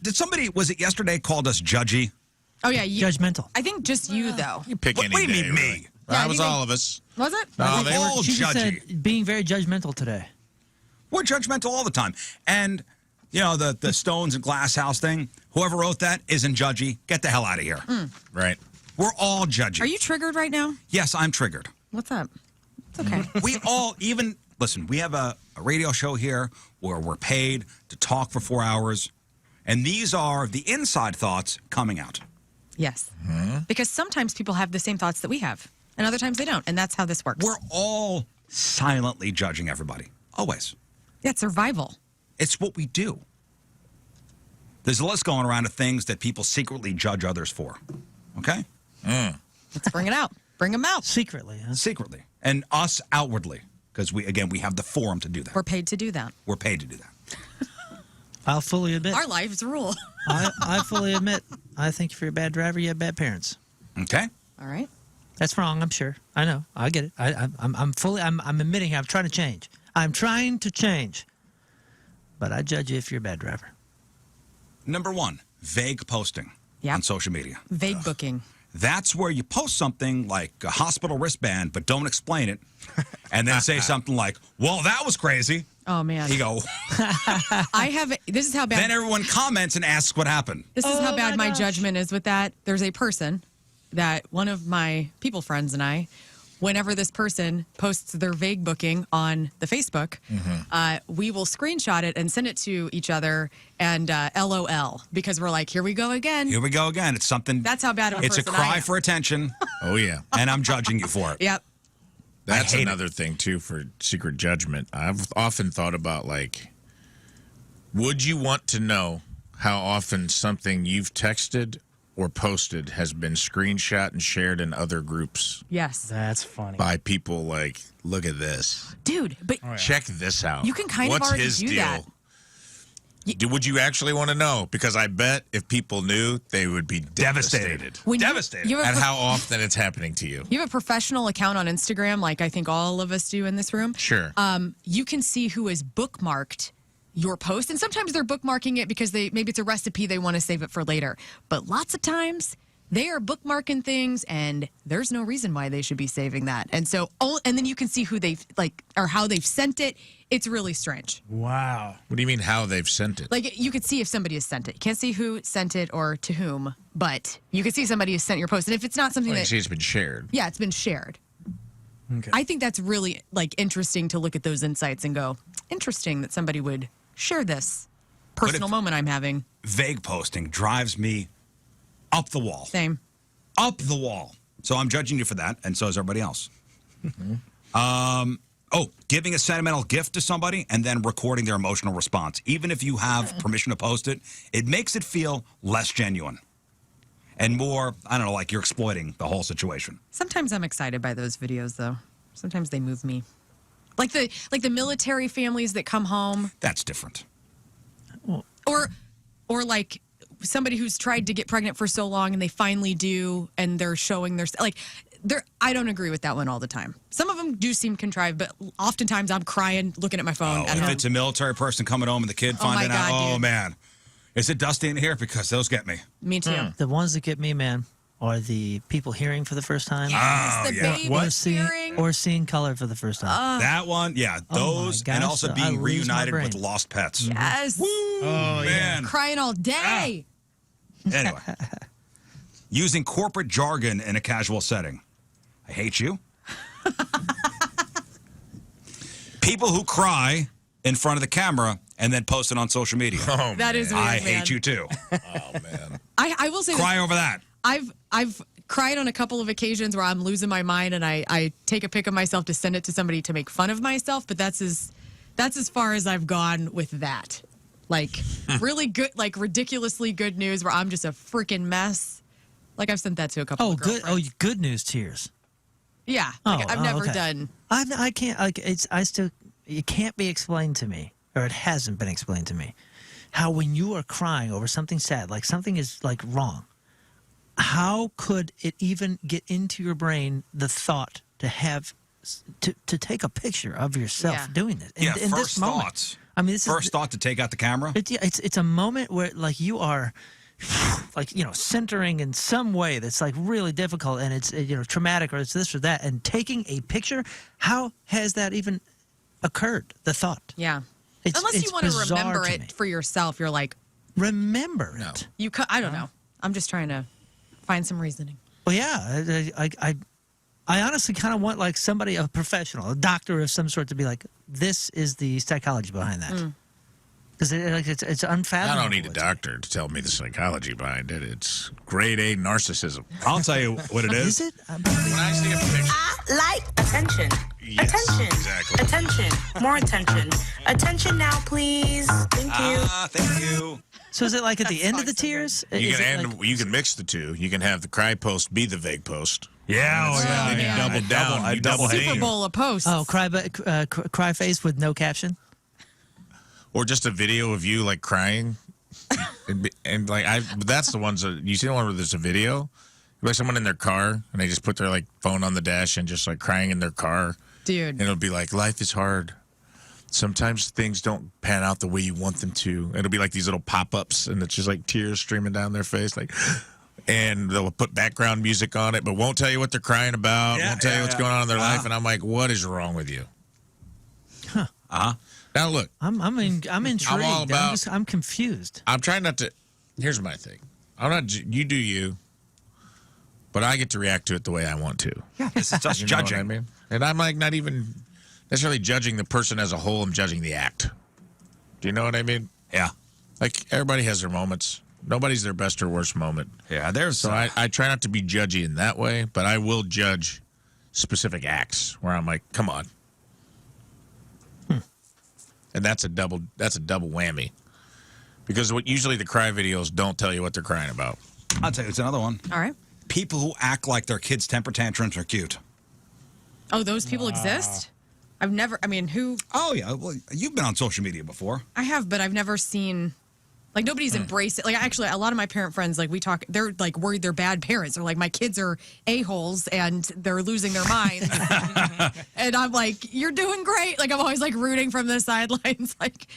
Did somebody, was it yesterday, called us judgy? Oh, yeah. Judgmental. I think just you, though. You pick any What do you day, mean, really. me? That I was think all of us. Was it? No, they were. all She just judgy. said being very judgmental today. We're judgmental all the time. And, the Stones and Glass House thing, whoever wrote that isn't judgy. Get the hell out of here. Right. We're all judgy. Are you triggered right now? Yes, I'm triggered. What's up? It's okay. We all, listen, we have a radio show here where we're paid to talk for 4 hours. And these are the inside thoughts coming out. Yes. Because sometimes people have the same thoughts that we have, and other times they don't. And that's how this works. We're all silently judging everybody. Always. Yeah, it's survival. It's what we do. There's a list going around of things that people secretly judge others for. Okay? Let's bring it out. Bring them out. Secretly, huh? Secretly. And us outwardly. Because we have the forum to do that. We're paid to do that. We're paid to do that. I'll fully admit. Our life's a rule. I fully admit. I think if you're a bad driver, you have bad parents. Okay? All right. That's wrong, I'm sure. I know. I get it. I'm admitting I'm trying to change. I'm trying to change. But I judge you if you're a bad driver. Number one, vague posting on social media. Vague booking. That's where you post something like a hospital wristband, but don't explain it, and then say something like, well, that was crazy. Oh, man. You go. This is how bad. Then everyone comments and asks what happened. This is how bad my judgment is with that. There's a person that one of my people friends and I, whenever this person posts their vague booking on the Facebook, we will screenshot it and send it to each other and LOL, because we're like, here we go again. Here we go again. It's something. That's how bad of a It's a person I cry am. for attention. Oh, yeah. And I'm judging you for it. Yep. That's hate another thing, too, for secret judgment. I've often thought about, would you want to know how often something you've texted or posted has been screenshot and shared in other groups Yes. That's funny. by people look at this. Dude, but Check this out. you can kind of What's already his do deal? that. Would you actually want to know? Because I bet if people knew, they would be devastated. When Devastated. You have, At a how often it's happening to you. you have a professional account on Instagram, like I think all of us do in this room. Sure. You can see who has bookmarked your post, and sometimes they're bookmarking it because maybe it's a recipe, they want to save it for later. But lots of times they are bookmarking things, and there's no reason why they should be saving that. And so, and then you can see who they've or how they've sent it. It's really strange. Wow. What do you mean how they've sent it? Like, you could see if somebody has sent it. You can't see who sent it or to whom, but you can see somebody has sent your post. And if it's not something You that, see it's been shared. yeah, it's been shared. Okay. I think that's really interesting to look at those insights and go, interesting that somebody would share this personal moment I'm having. Vague posting drives me up the wall. Same. Up the wall. So I'm judging you for that, and so is everybody else. Giving a sentimental gift to somebody and then recording their emotional response. Even if you have permission to post it, it makes it feel less genuine and more, I don't know, like you're exploiting the whole situation. Sometimes I'm excited by those videos, though. Sometimes they move me. Like the military families that come home, That's different. or like somebody who's tried to get pregnant for so long and they finally do, and they're showing their I don't agree with that one all the time. Some of them do seem contrived, but oftentimes I'm crying looking at my phone. at If home. it's a military person coming home and the kid Oh, my finding out, God, oh, dude. man, is it dusty in here? Because those get me. Me too. The ones that get me, man, are the people hearing for the first time. Yes, the yeah. baby Or seeing color for the first time. That one, yeah, Oh, my those, and gosh, also I being lose my reunited with brain. lost pets. Yes. Oh, man. Crying all day. Anyway, using corporate jargon in a casual setting. I hate you. People who cry in front of the camera and then post it on social media. Oh, That is weird, I man. hate you too. Oh, man. I will say this. Cry over that. I've cried on a couple of occasions where I'm losing my mind and I take a pic of myself to send it to somebody to make fun of myself, but that's as far as I've gone with that. Like really good, like ridiculously good news where I'm just a freaking mess. Like I've sent that to a couple Oh, of good. girlfriends. Oh, good news tears. Yeah. Like, I've never done. I can't. Like, it can't be explained to me, or it hasn't been explained to me, how when you are crying over something sad, like something is like wrong, how could it even get into your brain the thought to have to take a picture of yourself Yeah. doing this Yeah, in this first moment? thoughts. I mean, this First is thought to take out the camera. it's a moment where like you are like centering in some way that's like really difficult and it's traumatic or it's this or that, and taking a picture. How has that even occurred? The thought. Yeah. It's, Unless you it's want to bizarre remember to it me. for yourself, you're like, Remember No. it. I don't know. I'm just trying to find some reasoning. Well, yeah, I honestly kind of want like somebody, a professional, a doctor of some sort, to be like, this is the psychology behind that. Because it's I unfathomable. don't need a doctor to tell me the psychology behind it. It's grade A narcissism. I'll tell you what it Is is. it? When I see a picture, Like attention. Yes, Attention. exactly. Attention. More attention. Attention now, please. Thank you. Thank you. So is it like at the end of the so tears? you Is can it like- you can mix the two. You can have the cry post be the vague post. Yeah, oh, yeah. Then you yeah. double down. I you double double hate Super you. Bowl of posts. Oh, cry face with no caption. Or just a video of you like crying, and like that's the ones that you see the one where there's a video, like someone in their car and they just put their like phone on the dash and just like crying in their car, Dude. and it'll be like life is hard. Sometimes things don't pan out the way you want them to. It'll be like these little pop-ups, and it's just like tears streaming down their face, like. And they'll put background music on it, but won't tell you what they're crying about. Yeah, won't tell you yeah, what's yeah. going on in their life. And I'm like, what is wrong with you? Now look, I'm intrigued. all about- I'm confused. I'm trying not to. Here's my thing. I'm not. You do you, but I get to react to it the way I want to. Yeah, this is just You know what judging. I mean? And I'm like not even necessarily judging the person as a whole. I'm judging the act. Do you know what I mean? Yeah. Like everybody has their moments. Nobody's their best or worst moment. Yeah, there's So I try not to be judgy in that way, but I will judge specific acts where I'm like, come on. And that's a double whammy. Because usually the cry videos don't tell you what they're crying about. I'll tell you, it's another one. All right. People who act like their kids' temper tantrums are cute. Oh, those people exist? I've never, I mean, who, Oh, yeah. Well, you've been on social media before. I have, but I've never seen, like, nobody's embraced it. Like, actually, a lot of my parent friends, like, we talk, they're, like, worried they're bad parents. They're like, my kids are a-holes and they're losing their minds. And I'm like, you're doing great. Like, I'm always, like, rooting from the sidelines. Like,